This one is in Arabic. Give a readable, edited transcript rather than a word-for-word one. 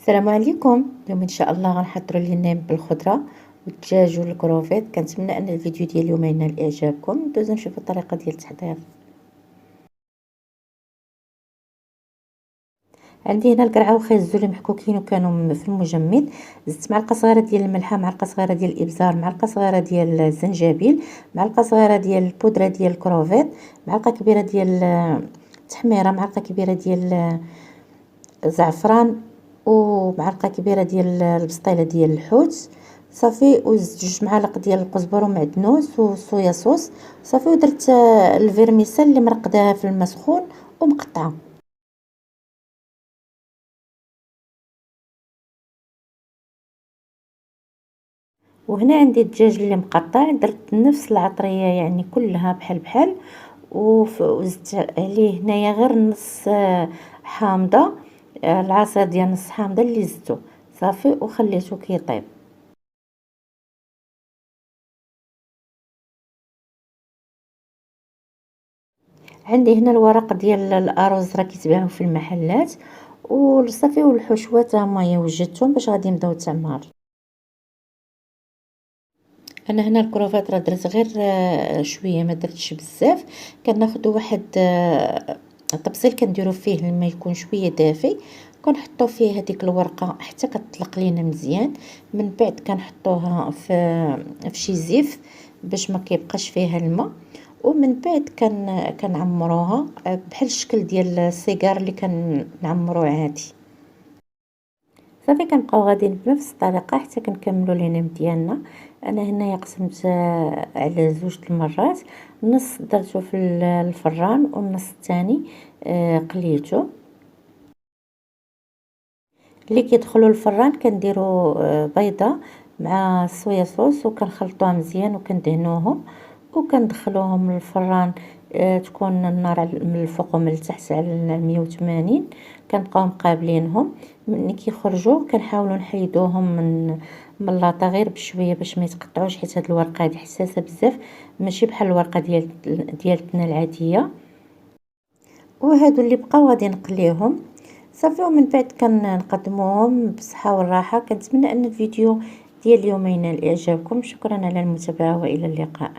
السلام عليكم. اليوم ان شاء الله غنحضروا لنا بالخضره والدجاج والكروفيت. كنتمنى ان الفيديو ديال اليوم ينال اعجابكم. ندوزو نشوفوا الطريقه ديال التحضير. عندي هنا القرعه وخيزو اللي محكوكين وكانوا في المجمد. زدت معلقه صغيره ديال الملحه، معلقه صغيره ديال الابزار، معلقه صغيره ديال الزنجبيل، معلقه صغيره ديال البودره ديال الكروفيت، معلقه كبيره ديال التحميره، معلقه كبيره ديال الزعفران، ومعلقه كبيره ديال البسطيله ديال الحوت صافي، وزدت 2 معالق ديال القزبر ومعدنوس وصويا صوص صافي، ودرت الفيرميسيل اللي مرقداها في الماء سخون ومقطعه. وهنا عندي الدجاج اللي مقطع، درت نفس العطريه يعني كلها بحال بحال، وزدت عليه هنايا غير نص حامضه، العصير ديال نص حامضه اللي زدته صافي وخليته كيطيب. عندي هنا الورق ديال الارز راه كيتباعوا في المحلات، وصافي والحشوات هما وجدتهم باش غادي نبداو التعمار. انا هنا الكروفات راه درت غير شويه، ما درتش بزاف. كناخذوا واحد الطبسيل كنديروا فيه الماء يكون شويه دافي، كنحطوا فيه هذيك الورقه حتى كتطلق لينا مزيان. من بعد كنحطوها في شي زيف باش ما كيبقاش فيها الماء، ومن بعد كنعمروها بحال الشكل ديال السيجار اللي كنعمروه عادي. صافي كنبقاو غاديين بنفس الطريقه حتى كنكملوا العنب ديالنا. انا هنايا قسمت على 2 المرات، نص درته في الفران والنص الثاني قليته. اللي كيدخلوا الفران كنديروا بيضه مع الصويا صوص وكنخلطوها مزيان وكندهنوهم وكندخلوهم للفران. تكون النار من الفوق ومن التحت على 180. كنبقاو مقابلينهم. ملي كيخرجوا كنحاولوا نحيدوهم من اللاطه غير بشويه باش ما يتقطعوش، حيت هاد الورقه هذه حساسه بزاف، ماشي بحال الورقه ديالتنا العاديه. وهادو اللي بقاو غادي نقليهم صافي، ومن بعد كنقدموهم بالصحه والراحه. كنتمنى ان الفيديو ديال اليوم ينال اعجابكم. شكرا على المتابعه والى اللقاء.